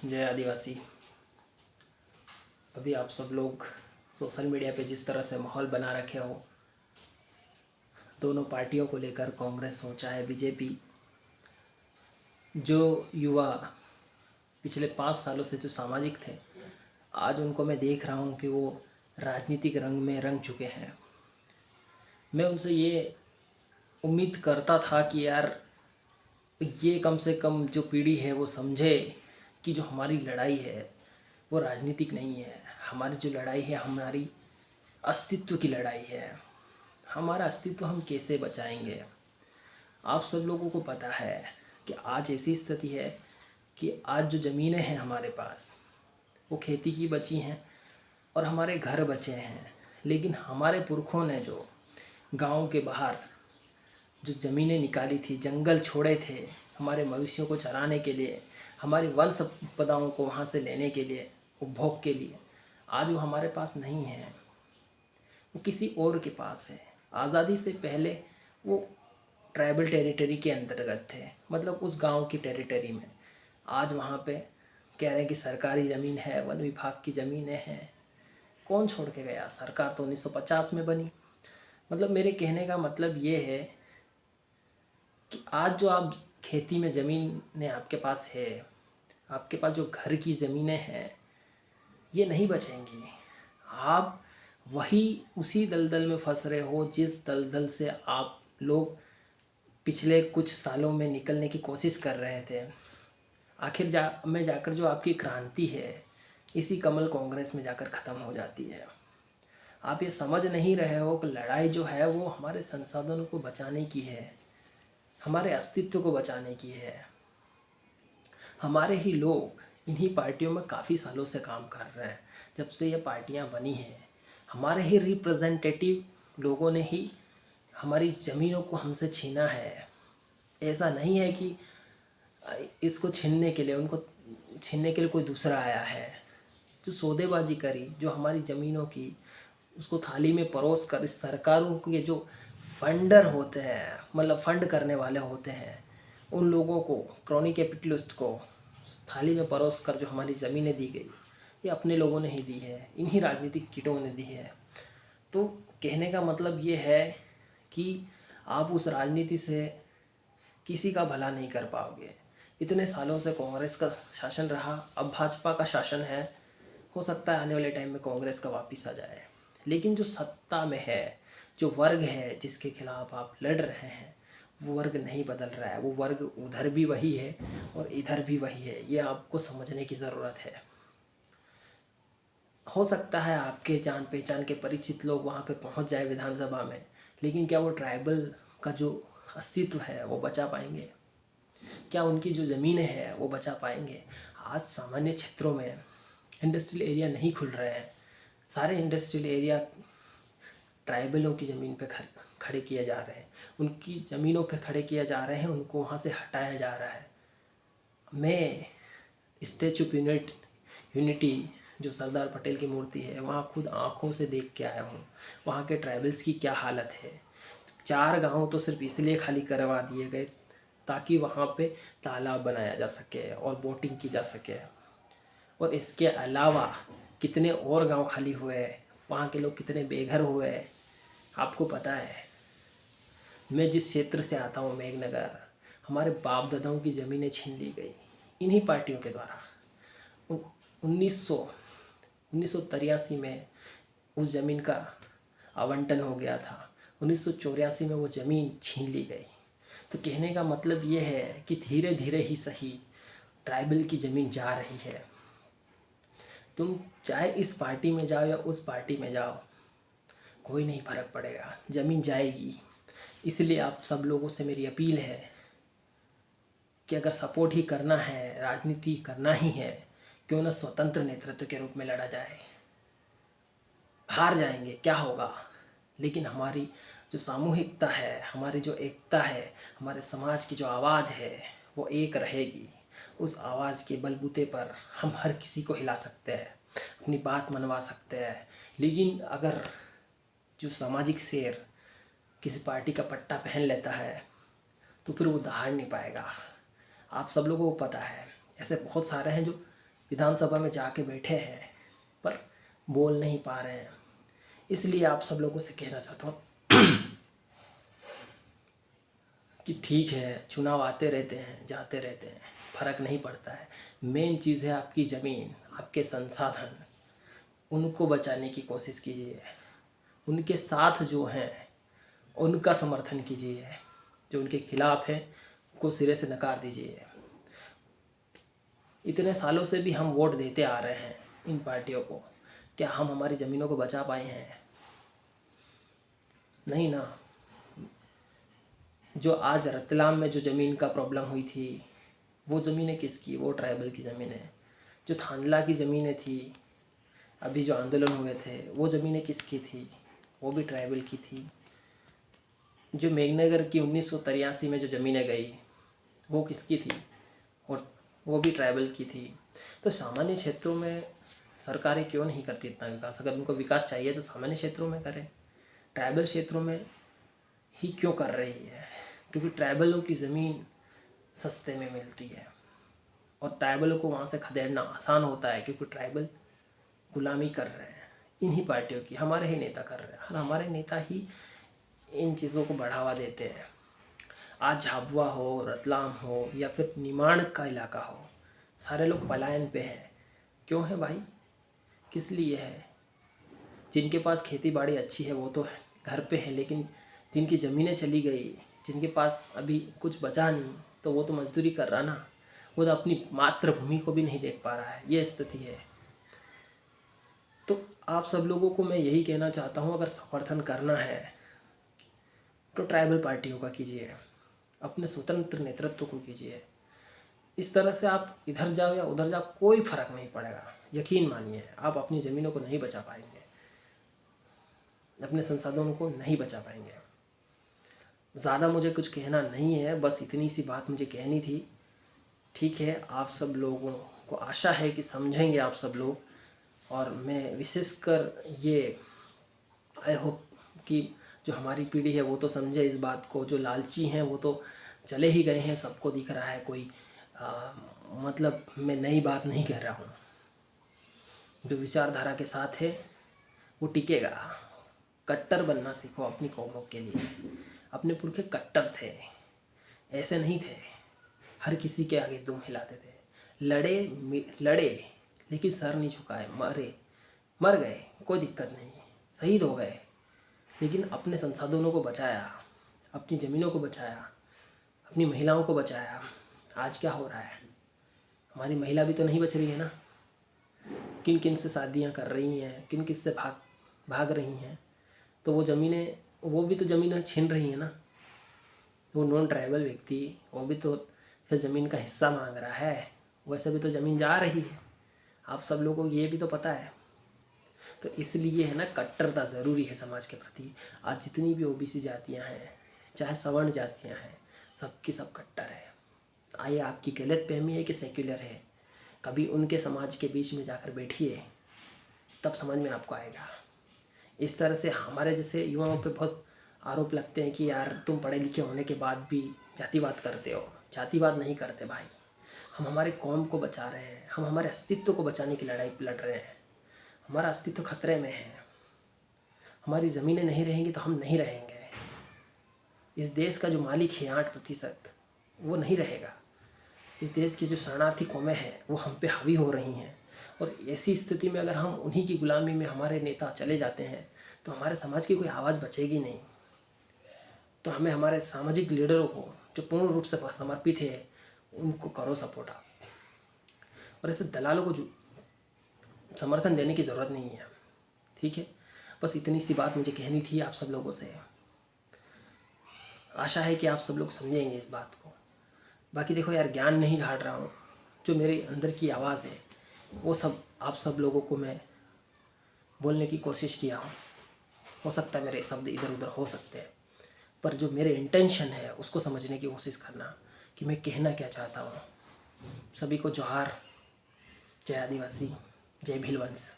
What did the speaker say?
जय आदिवासी। अभी आप सब लोग सोशल मीडिया पे जिस तरह से माहौल बना रखे हो दोनों पार्टियों को लेकर, कांग्रेस हो चाहे बीजेपी, जो युवा पिछले 5 सालों से जो सामाजिक थे, आज उनको मैं देख रहा हूँ कि वो राजनीतिक रंग में रंग चुके हैं। मैं उनसे ये उम्मीद करता था कि यार ये कम से कम जो पीढ़ी है वो समझे कि जो हमारी लड़ाई है वो राजनीतिक नहीं है। हमारी जो लड़ाई है हमारी अस्तित्व की लड़ाई है। हमारा अस्तित्व हम कैसे बचाएंगे। आप सब लोगों को पता है कि आज ऐसी स्थिति है कि आज जो ज़मीनें हैं हमारे पास वो खेती की बची हैं और हमारे घर बचे हैं, लेकिन हमारे पुरखों ने जो गांव के बाहर जो ज़मीनें निकाली थी, जंगल छोड़े थे हमारे मवेशियों को चराने के लिए, हमारी वन संपदाओं को वहाँ से लेने के लिए, उपभोग के लिए, आज वो हमारे पास नहीं है, वो किसी और के पास है। आज़ादी से पहले वो ट्राइबल टेरिटरी के अंतर्गत थे, मतलब उस गांव की टेरिटरी में। आज वहाँ पे कह रहे हैं कि सरकारी ज़मीन है, वन विभाग की ज़मीनें हैं। कौन छोड़ के गया? सरकार तो 1950 में बनी। मतलब मेरे कहने का मतलब ये है कि आज जो आप खेती में ज़मीनें आपके पास है, आपके पास जो घर की ज़मीनें हैं, ये नहीं बचेंगी। आप वही उसी दलदल में फंस रहे हो जिस दलदल से आप लोग पिछले कुछ सालों में निकलने की कोशिश कर रहे थे। आखिर में जाकर जो आपकी क्रांति है इसी कमल कांग्रेस में जाकर ख़त्म हो जाती है। आप ये समझ नहीं रहे हो कि लड़ाई जो है वो हमारे संसाधनों को बचाने की है, हमारे अस्तित्व को बचाने की है। हमारे ही लोग इन्हीं पार्टियों में काफ़ी सालों से काम कर रहे हैं। जब से ये पार्टियां बनी हैं हमारे ही रिप्रेजेंटेटिव लोगों ने ही हमारी ज़मीनों को हमसे छीना है। ऐसा नहीं है कि इसको छीनने के लिए, उनको छीनने के लिए कोई दूसरा आया है। जो सौदेबाजी करी, जो हमारी ज़मीनों की उसको थाली में परोस कर इस सरकारों के जो फंडर होते हैं, मतलब फंड करने वाले होते हैं, उन लोगों को, क्रॉनी कैपिटलिस्ट को थाली में परोस कर जो हमारी ज़मीनें दी गई, ये अपने लोगों ने ही दी है, इन्हीं राजनीतिक कीटों ने दी है। तो कहने का मतलब ये है कि आप उस राजनीति से किसी का भला नहीं कर पाओगे। इतने सालों से कांग्रेस का शासन रहा, अब भाजपा का शासन है। हो सकता है आने वाले टाइम में कांग्रेस का वापस आ जाए, लेकिन जो सत्ता में है, जो वर्ग है जिसके खिलाफ आप लड़ रहे हैं, वो वर्ग नहीं बदल रहा है। वो वर्ग उधर भी वही है और इधर भी वही है। ये आपको समझने की ज़रूरत है। हो सकता है आपके जान पहचान के परिचित लोग वहाँ पे पहुँच जाए विधानसभा में, लेकिन क्या वो ट्राइबल का जो अस्तित्व है वो बचा पाएंगे? क्या उनकी जो ज़मीनें हैं वो बचा पाएंगे? आज सामान्य क्षेत्रों में इंडस्ट्रियल एरिया नहीं खुल रहे हैं। सारे इंडस्ट्रियल एरिया ट्राइबलों की ज़मीन पे खड़े किए जा रहे हैं, उनकी ज़मीनों पे खड़े किए जा रहे हैं, उनको वहाँ से हटाया जा रहा है। मैं स्टैचू ऑफ यूनिटी जो सरदार पटेल की मूर्ति है वहाँ खुद आँखों से देख के आया हूँ। वहाँ के ट्राइबल्स की क्या हालत है। 4 गांव तो सिर्फ इसलिए खाली करवा दिए गए ताकि वहाँ पे तालाब बनाया जा सके और बोटिंग की जा सके, और इसके अलावा कितने और गांव खाली हुए, वहाँ के लोग कितने बेघर हुए आपको पता है। मैं जिस क्षेत्र से आता हूँ, मेघनगर, हमारे बाप दादाओं की ज़मीनें छीन ली गई इन्हीं पार्टियों के द्वारा। 1983 में उस ज़मीन का आवंटन हो गया था, 1984 में वो ज़मीन छीन ली गई। तो कहने का मतलब ये है कि धीरे धीरे ही सही ट्राइबल की ज़मीन जा रही है। तुम चाहे इस पार्टी में जाओ या उस पार्टी में जाओ, कोई नहीं फ़र्क पड़ेगा, ज़मीन जाएगी। इसलिए आप सब लोगों से मेरी अपील है कि अगर सपोर्ट ही करना है, राजनीति करना ही है, क्यों ना स्वतंत्र नेतृत्व के रूप में लड़ा जाए। हार जाएंगे, क्या होगा, लेकिन हमारी जो सामूहिकता है, हमारी जो एकता है, हमारे समाज की जो आवाज़ है वो एक रहेगी। उस आवाज़ के बलबूते पर हम हर किसी को हिला सकते हैं, अपनी बात मनवा सकते हैं। लेकिन अगर जो सामाजिक शेर किसी पार्टी का पट्टा पहन लेता है तो फिर वो दहाड़ नहीं पाएगा। आप सब लोगों को पता है, ऐसे बहुत सारे हैं जो विधानसभा में जाके बैठे हैं पर बोल नहीं पा रहे हैं। इसलिए आप सब लोगों से कहना चाहता हूँ कि ठीक है, चुनाव आते रहते हैं जाते रहते हैं, फ़र्क नहीं पड़ता है। मेन चीज़ है आपकी ज़मीन, आपके संसाधन, उनको बचाने की कोशिश कीजिए। उनके साथ जो हैं उनका समर्थन कीजिए, जो उनके खिलाफ है उनको सिरे से नकार दीजिए। इतने सालों से भी हम वोट देते आ रहे हैं इन पार्टियों को, क्या हम हमारी ज़मीनों को बचा पाए हैं? नहीं ना। जो आज रतलाम में जो ज़मीन का प्रॉब्लम हुई थी, वो ज़मीनें किसकी? वो ट्राइबल की ज़मीनें। जो थांदला की ज़मीनें थी, अभी जो आंदोलन हुए थे, वो ज़मीनें किसकी थी? वो भी ट्राइबल की थी। जो मेघनगर की 1983 में जो ज़मीनें गई, वो किसकी थी? वो भी ट्राइबल की थी। तो सामान्य क्षेत्रों में सरकारें क्यों नहीं करती इतना विकास? अगर उनको विकास चाहिए तो सामान्य क्षेत्रों में करें, ट्राइबल क्षेत्रों में ही क्यों कर रही है? क्योंकि ट्राइबलों की ज़मीन सस्ते में मिलती है और ट्राइबलों को वहाँ से खदेड़ना आसान होता है, क्योंकि ट्राइबल गुलामी कर रहे हैं इन्हीं पार्टियों की। हमारे ही नेता कर रहे हैं और हमारे नेता ही इन चीज़ों को बढ़ावा देते हैं। आज झाबुआ हो, रतलाम हो या फिर निमाड़ का इलाका हो, सारे लोग पलायन पे हैं। क्यों है भाई? किस लिए है? जिनके पास खेती बाड़ी अच्छी है वो तो घर पे है, लेकिन जिनकी ज़मीनें चली गई, जिनके पास अभी कुछ बचा नहीं, तो वो तो मजदूरी कर रहा ना, वो तो अपनी मातृभूमि को भी नहीं देख पा रहा है। ये स्थिति है। तो आप सब लोगों को मैं यही कहना चाहता हूँ, अगर समर्थन करना है तो ट्राइबल पार्टियों का कीजिए, अपने स्वतंत्र नेतृत्व को कीजिए। इस तरह से आप इधर जाओ या उधर जाओ, कोई फ़र्क नहीं पड़ेगा। यकीन मानिए, आप अपनी ज़मीनों को नहीं बचा पाएंगे, अपने संसाधनों को नहीं बचा पाएंगे। ज़्यादा मुझे कुछ कहना नहीं है, बस इतनी सी बात मुझे कहनी थी। ठीक है, आप सब लोगों को आशा है कि समझेंगे आप सब लोग, और मैं विशेषकर ये आई होप कि जो हमारी पीढ़ी है वो तो समझे इस बात को। जो लालची हैं वो तो चले ही गए हैं, सबको दिख रहा है। कोई मतलब मैं नई बात नहीं कह रहा हूँ। जो विचारधारा के साथ है वो टिकेगा। कट्टर बनना सीखो अपनी कौमों के लिए। अपने पुरखे कट्टर थे, ऐसे नहीं थे हर किसी के आगे दुम हिलाते थे। लड़े लेकिन सर नहीं झुकाए। मर गए, कोई दिक्कत नहीं, शहीद हो गए, लेकिन अपने संसाधनों को बचाया, अपनी ज़मीनों को बचाया, अपनी महिलाओं को बचाया। आज क्या हो रहा है? हमारी महिला भी तो नहीं बच रही है ना। किन किन से शादियां कर रही हैं, किन किन से भाग रही हैं। तो वो ज़मीनें, वो भी तो ज़मीनें छीन रही हैं ना। वो नॉन ट्राइबल व्यक्ति, वो भी तो फिर ज़मीन का हिस्सा मांग रहा है। वैसे भी तो ज़मीन जा रही है। आप सब लोगों को ये भी तो पता है। तो इसलिए है ना, कट्टरता ज़रूरी है समाज के प्रति। आज जितनी भी ओबीसी जातियां हैं, चाहे सवर्ण जातियां हैं, सबकी सब कट्टर है। आइए, आपकी गलत फहमी है कि सेक्युलर है, कभी उनके समाज के बीच में जाकर बैठिए, तब समझ में आपको आएगा। इस तरह से हमारे जैसे युवाओं पे बहुत आरोप लगते हैं कि यार तुम पढ़े लिखे होने के बाद भी जातिवाद करते हो। जातिवाद नहीं करते भाई, हम हमारे कौम को बचा रहे हैं, हम हमारे अस्तित्व को बचाने की लड़ाई लड़ रहे हैं। हमारा अस्तित्व खतरे में है। हमारी ज़मीनें नहीं रहेंगी तो हम नहीं रहेंगे। इस देश का जो मालिक है 8%, वो नहीं रहेगा। इस देश की जो शरणार्थी कौमें हैं वो हम पे हावी हो रही हैं, और ऐसी स्थिति में अगर हम उन्हीं की गुलामी में हमारे नेता चले जाते हैं तो हमारे समाज की कोई आवाज़ बचेगी नहीं। तो हमें हमारे सामाजिक लीडरों को जो पूर्ण रूप से समर्पित है उनको करो सपोर्ट आप, और ऐसे दलालों को जो समर्थन देने की ज़रूरत नहीं है। ठीक है, बस इतनी सी बात मुझे कहनी थी आप सब लोगों से। आशा है कि आप सब लोग समझेंगे इस बात को। बाकी देखो यार, ज्ञान नहीं झाड़ रहा हूँ, जो मेरे अंदर की आवाज़ है वो सब आप सब लोगों को मैं बोलने की कोशिश किया हूँ। हो सकता है मेरे शब्द इधर उधर हो सकते हैं, पर जो मेरे इंटेंशन है उसको समझने की कोशिश करना कि मैं कहना क्या चाहता हूँ। सभी को जोहार। जय आदिवासी, जय भीलवंश।